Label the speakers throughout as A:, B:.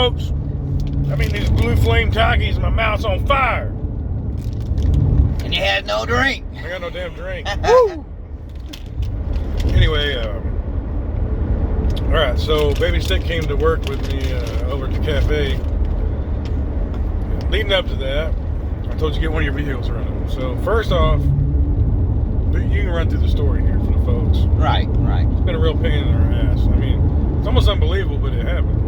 A: folks. I mean, these blue flame Takis, my mouth's on fire.
B: And you had no drink.
A: I got no damn drink. Woo! Anyway, alright, so Baby Stick came to work with me over at the cafe. Leading up to that, I told you to get one of your vehicles running. So, first off, you can run through the story here for the folks.
B: Right.
A: It's been a real pain in their ass. I mean, it's almost unbelievable, but it happened.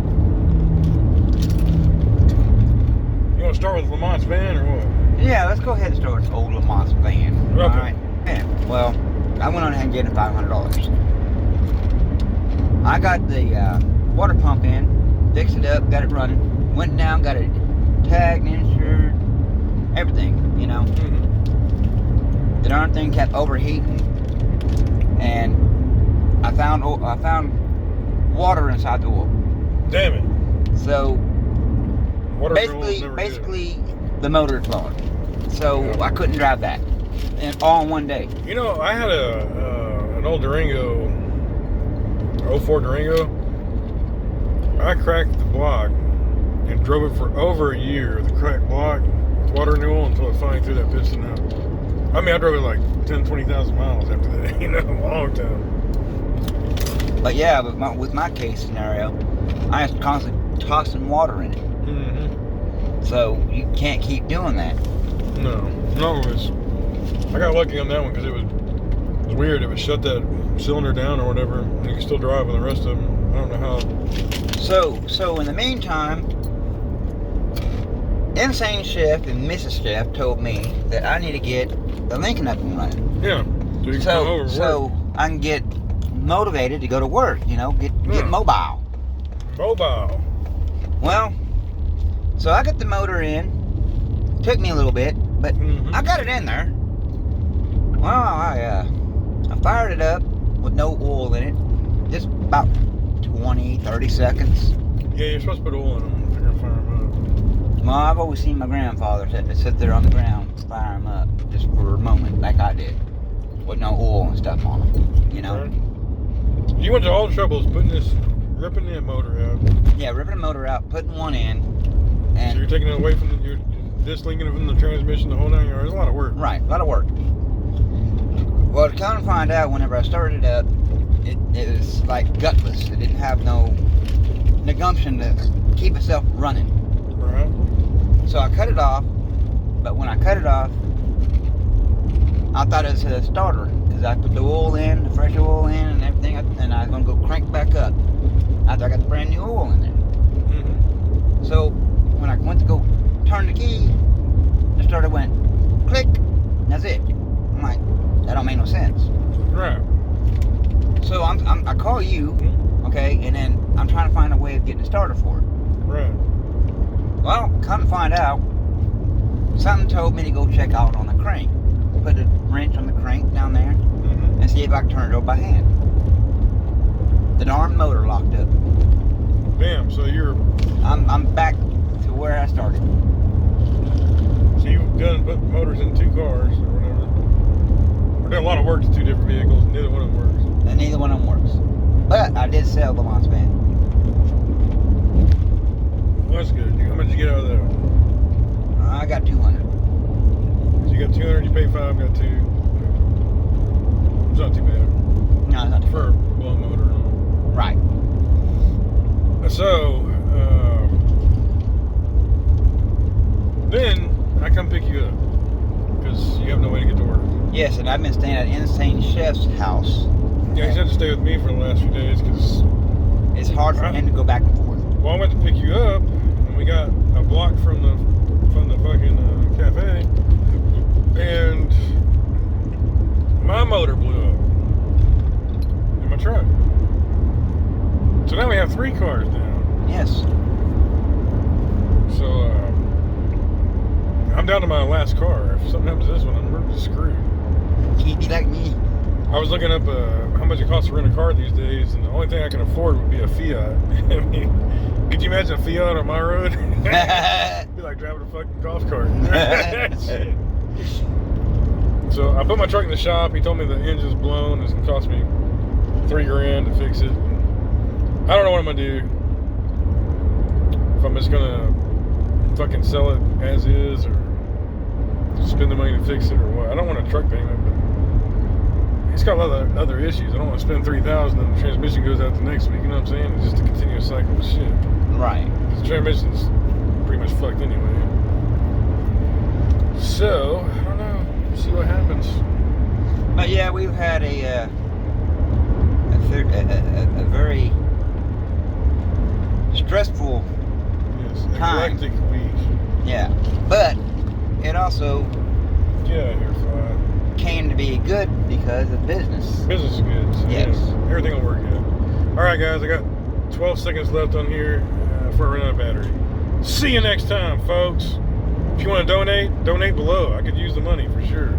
A: You want to start with Lamont's van or what?
B: Yeah, let's go ahead and start with old Lamont's van.
A: Okay.
B: All right. Yeah, well, I went on ahead and gave him $500. I got the water pump in, fixed it up, got it running, went down, got it tagged, insured, everything, you know.
A: Mm-hmm.
B: The darn thing kept overheating, and I found water inside the oil.
A: Damn it.
B: So
A: Water
B: basically the motor's blowing. So I couldn't drive that, and all in one day.
A: You know, I had an old Durango, 04 Durango. I cracked the block and drove it for over a year. The cracked block, water renewal, until it finally threw that piston out. I mean, I drove it like 10, 20,000 miles after that. You know, a long time.
B: But yeah, with my case scenario, I was constantly tossing water in it.
A: Mm-hmm.
B: So you can't keep doing that.
A: No, it was. I got lucky on that one because it was weird. It would shut that cylinder down or whatever, and you can still drive with the rest of them. I don't know how.
B: So in the meantime, Insane Chef and Mrs. Chef told me that I need to get the Lincoln up and running.
A: Yeah. So you can come over and work.
B: I can get motivated to go to work. You know, get mobile.
A: Mobile.
B: Well, so I got the motor in. Took me a little bit, but I got it in there. Well, I fired it up with no oil in it. Just about 20, 30 seconds.
A: Yeah, you're supposed to put oil in them if you're going to fire them up.
B: Well, I've always seen my grandfather sit there on the ground, fire them up just for a moment, like I did, with no oil and stuff on them, you know?
A: Right. You went to all the troubles ripping the motor out.
B: Yeah, ripping the motor out, putting one in, and...
A: So you're taking it away from you're dislinking it from the transmission, the whole 9 yards. It's a lot of work.
B: Right, a lot of work. Well, to come and find out, whenever I started it up, it was like gutless. It didn't have no gumption to keep itself running.
A: Right.
B: So I cut it off, but when I cut it off, I thought it was a starter, because I put the oil in, the fresh oil in, and everything, and I was going to go crank back up after I got the brand new oil in there.
A: Mm-hmm.
B: So when I went to go turn the key, the starter went click, and that's it. I'm like, that don't make no sense.
A: Right.
B: So I call you, okay, and then I'm trying to find a way of getting a starter for it.
A: Right.
B: Well, come to find out, something told me to go check out on the crank. Put a wrench on the crank down there and see if I can turn it over by hand. The darn motor locked up.
A: Damn, so
B: I'm back to where I started.
A: So you've put motors in 2 cars or whatever. We're doing a lot of work to 2 different vehicles, and neither one of them works.
B: And neither one of them works. But I did sell Lamont's van.
A: Well, that's good. How much did you get out of that?
B: I got 200.
A: So you got 200, you pay 5, got 2. It's not too bad.
B: No, it's not
A: For a blow motor.
B: right.
A: So, then I come pick you up because you have no way to get to work.
B: Yes, and I've been staying at Insane Chef's house.
A: Yeah, he's had to stay with me for the last few days because
B: it's hard for him to go back and forth.
A: Well, I went to pick you up, and we got a block from the fucking cafe, and my motor blew up in my truck. So now we have 3 cars down.
B: Yes.
A: So I'm down to my last car. If something happens to this one, I'm just screwed.
B: Can't be like me.
A: I was looking up how much it costs to rent a car these days, and the only thing I can afford would be a Fiat. I mean, could you imagine a Fiat on my road? It'd be like driving a fucking golf cart. So I put my truck in the shop. He told me the engine's blown. It's gonna cost me $3 grand to fix it. I don't know what I'm gonna do. I'm just gonna fucking sell it as is, or spend the money to fix it, or what. I don't want a truck payment, but it's got a lot of other issues. I don't want to spend $3,000 and the transmission goes out the next week. You know what I'm saying? It's just a continuous cycle of shit.
B: Right.
A: The transmission's pretty much fucked anyway. So I don't know. We'll see what happens.
B: But yeah, we've had a very stressful time.
A: Eclectic week.
B: Yeah, but it also
A: Get out of here, fly.
B: came to be good because of business.
A: Business is good. So
B: Yes.
A: yeah, everything will work good. All right, guys. I got 12 seconds left on here before I run out of battery. See you next time, folks. If you want to donate below. I could use the money for sure.